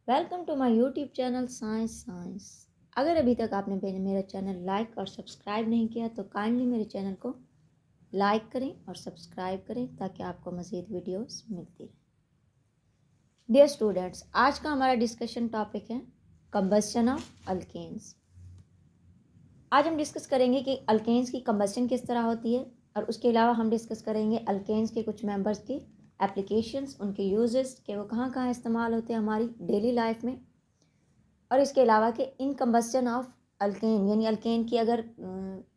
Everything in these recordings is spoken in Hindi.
Welcome to my YouTube channel science. अगर अभी तक आपने मेरा चैनल लाइक और सब्सक्राइब नहीं किया तो काइंडली मेरे चैनल को लाइक करें और सब्सक्राइब करें ताकि आपको मज़ीद वीडियोस मिलती रहे। डियर स्टूडेंट्स, आज का हमारा डिस्कशन टॉपिक है कंबस्शन ऑफ अल्केन्स। आज हम डिस्कस करेंगे कि अल्केन्स की कंबस्शन किस तरह होती है और उसके अलावा हम डिस्कस करेंगे अल्केन्स के कुछ मेंबर्स की एप्लीकेशंस, उनके यूजेस के वो कहाँ कहाँ इस्तेमाल होते हैं हमारी डेली लाइफ में, और इसके अलावा कि इन कंबस्शन ऑफ अल्केन यानी अल्केन की अगर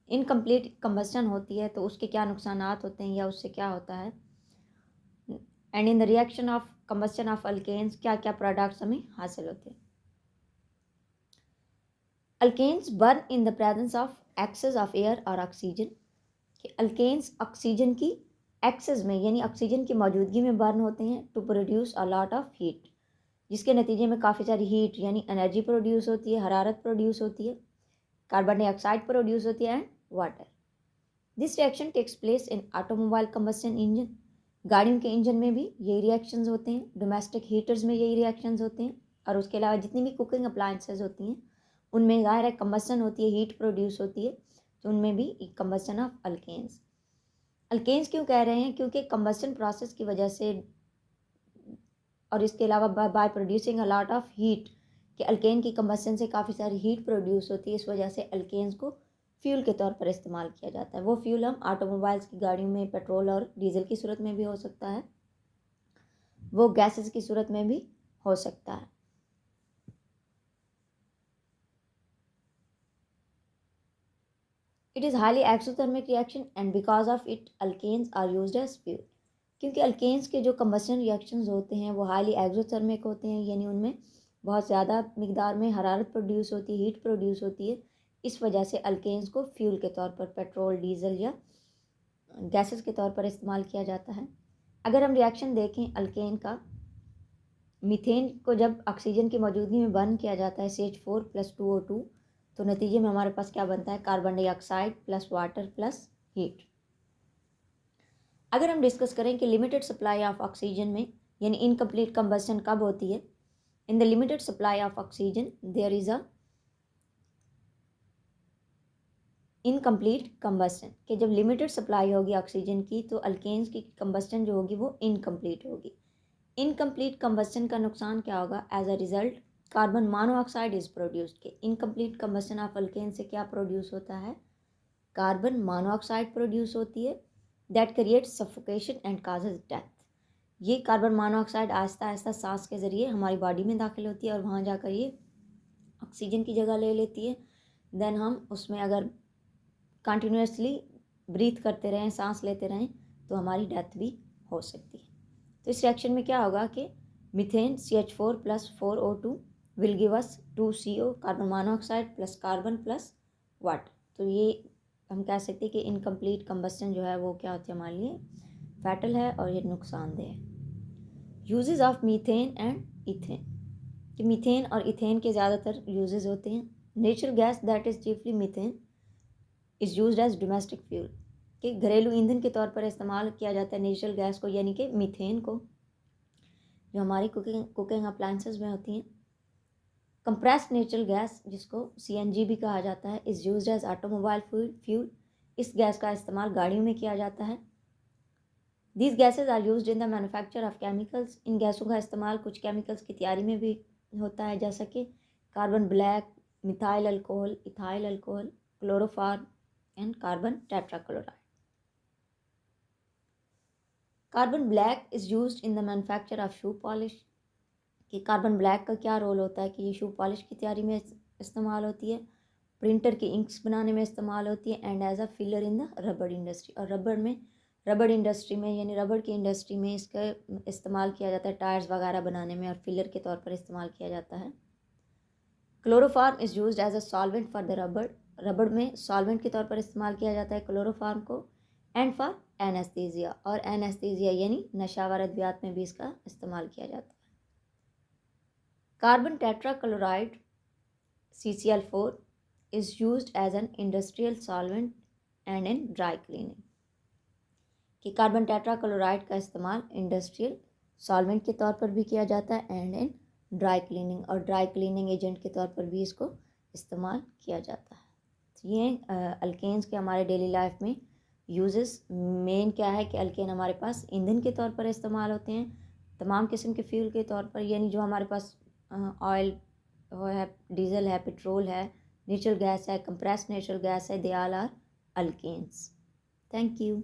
इनकम्प्लीट कंबस्शन होती है तो उसके क्या नुकसानात होते हैं या उससे क्या होता है, and in the reaction of combustion of alkanes क्या क्या प्रोडक्ट्स हमें हासिल होते हैं। Alkanes burn in the presence of excess of air और ऑक्सीजन। कि अल्केन्स ऑक्सीजन की एक्सेस में यानी ऑक्सीजन की मौजूदगी में बर्न होते हैं to produce a lot of heat, जिसके नतीजे में काफ़ी सारी हीट यानी एनर्जी प्रोड्यूस होती है, हरारत प्रोड्यूस होती है, कार्बन डाइऑक्साइड प्रोड्यूस होती है and water. This reaction takes place in automobile combustion engine. गाड़ियों के इंजन में भी यही रिएक्शंस होते हैं, डोमेस्टिक हीटर्स में यही रिएक्शंस होते हैं, और उसके अलावा जितनी भी कुकिंग अप्लायंसेज होती हैं उनमें ज़ाहिर है कंबस्शन होती है, हीट प्रोड्यूस होती है, तो उनमें भी कंबस्शन ऑफ अल्केन्स। अल्केन्स क्यों कह रहे हैं? क्योंकि कंबस्शन प्रोसेस की वजह से और इसके अलावा by producing a lot of heat कि अल्केन की कंबस्शन से काफ़ी सारी हीट प्रोड्यूस होती है, इस वजह से अल्केन्स को फ्यूल के तौर पर इस्तेमाल किया जाता है। वो फ्यूल हम ऑटोमोबाइल्स की गाड़ियों में पेट्रोल और डीजल की सूरत में भी हो सकता है, वो गैसेस की सूरत में भी हो सकता है। It is highly exothermic reaction and because of it alkanes are used as fuel. क्योंकि अल्केन्स के जो कंबस्शन रिएक्शंस होते हैं वो हाईली एक्सोथर्मिक होते हैं, यानी उनमें बहुत ज़्यादा मिकदार में हरारत प्रोड्यूस होती है, हीट प्रोड्यूस होती है, इस वजह से अल्केन्स को फ्यूल के तौर पर पेट्रोल, डीजल या गैसेस के तौर पर इस्तेमाल किया जाता है। अगर हम रिएक्शन देखें अल्केन का, मीथेन को जब ऑक्सीजन की मौजूदगी में बर्न किया जाता है CH4 + 2O2, तो नतीजे में हमारे पास क्या बनता है? Carbon dioxide plus water plus heat. अगर हम डिस्कस करें कि लिमिटेड सप्लाई ऑफ ऑक्सीजन में यानी इनकम्प्लीट कंबस्शन कब होती है, in the limited supply of oxygen there is a incomplete combustion. कि जब लिमिटेड सप्लाई होगी ऑक्सीजन की तो अल्केन्स की कंबस्शन जो होगी वो इनकम्प्लीट होगी। इनकम्प्लीट कंबस्शन का नुकसान क्या होगा? As a result carbon monoxide is produced. के इनकम्प्लीट कंबस्शन ऑफ अल्केन से क्या प्रोड्यूस होता है? कार्बन मोनोऑक्साइड प्रोड्यूस होती है, that creates suffocation and causes death. ये कार्बन मोनोऑक्साइड आहिस्ता आहिस्ता सांस के ज़रिए हमारी बॉडी में दाखिल होती है और वहाँ जाकर ये ऑक्सीजन की जगह ले लेती है। देन हम उसमें अगर कंटिन्यूसली ब्रीथ करते रहें, सांस लेते रहें, तो हमारी डेथ भी हो सकती है। तो इस रिएक्शन में क्या होगा कि methane CH4 + 4O2 will give us 2CO, carbon monoxide plus carbon plus water. तो ये हम कह सकते हैं कि इनकम्प्लीट कंबस्शन जो है वो क्या होती है हमारे लिए फैटल है और ये नुकसानदेह है। Uses of methane and ethane. कि मीथेन और इथेन के ज़्यादातर यूजेस होते हैं। Natural gas that is chiefly methane is used as domestic fuel. कि घरेलू ईंधन के तौर पर इस्तेमाल किया जाता है नेचुरल गैस को, यानी कि मीथेन को, जो हमारी कुकिंग अप्लायंसेस में होती हैं। कंप्रेस्ड नेचुरल गैस जिसको CNG भी कहा जाता है is used as automobile fuel. इस गैस का इस्तेमाल गाड़ियों में किया जाता है। These gases are used in the manufacture of chemicals. इन गैसों का इस्तेमाल कुछ केमिकल्स की तैयारी में भी होता है, जैसा कि carbon black, methyl alcohol, ethyl alcohol, chloroform and carbon tetrachloride. Carbon black is used in the manufacture of shoe polish. कि कार्बन ब्लैक का क्या रोल होता है कि ये शू पॉलिश की तैयारी में इस्तेमाल होती है, प्रिंटर की इंक्स बनाने में इस्तेमाल होती है, and as a filler in the rubber industry. और रबड़ इंडस्ट्री में यानी रबड़ की इंडस्ट्री में इसका इस्तेमाल किया जाता है टायर्स वगैरह बनाने में, और फिलर के तौर पर इस्तेमाल किया जाता है। Chloroform is used as a solvent for the rubber. रबड़ में सॉल्वेंट के तौर पर इस्तेमाल किया जाता है क्लोरोफॉर्म को, एंड फॉर एनेस्थीसिया। और एनेस्थीसिया यानी नशावर अद्वियात में भी इसका इस्तेमाल किया जाता है। Carbon tetrachloride CCl4 is used as an industrial solvent and in dry cleaning। कि कार्बन टेट्राक्लोराइड का इस्तेमाल इंडस्ट्रियल सॉल्वेंट के तौर पर भी किया जाता है एंड इन ड्राई क्लीनिंग, और ड्राई क्लीनिंग एजेंट के तौर पर भी इसको इस्तेमाल किया जाता है। तो ये अल्केन्स के हमारे डेली लाइफ में यूजेस मेन क्या है कि अल्केन हमारे पास ईंधन के तौर पर इस्तेमाल होते हैं, तमाम किस्म के फ्यूल के तौर पर, यानी जो हमारे पास ऑयल है, डीजल है, पेट्रोल है, नेचुरल गैस है, कंप्रेस्ड नेचुरल गैस है, they all are alkanes. Thank you.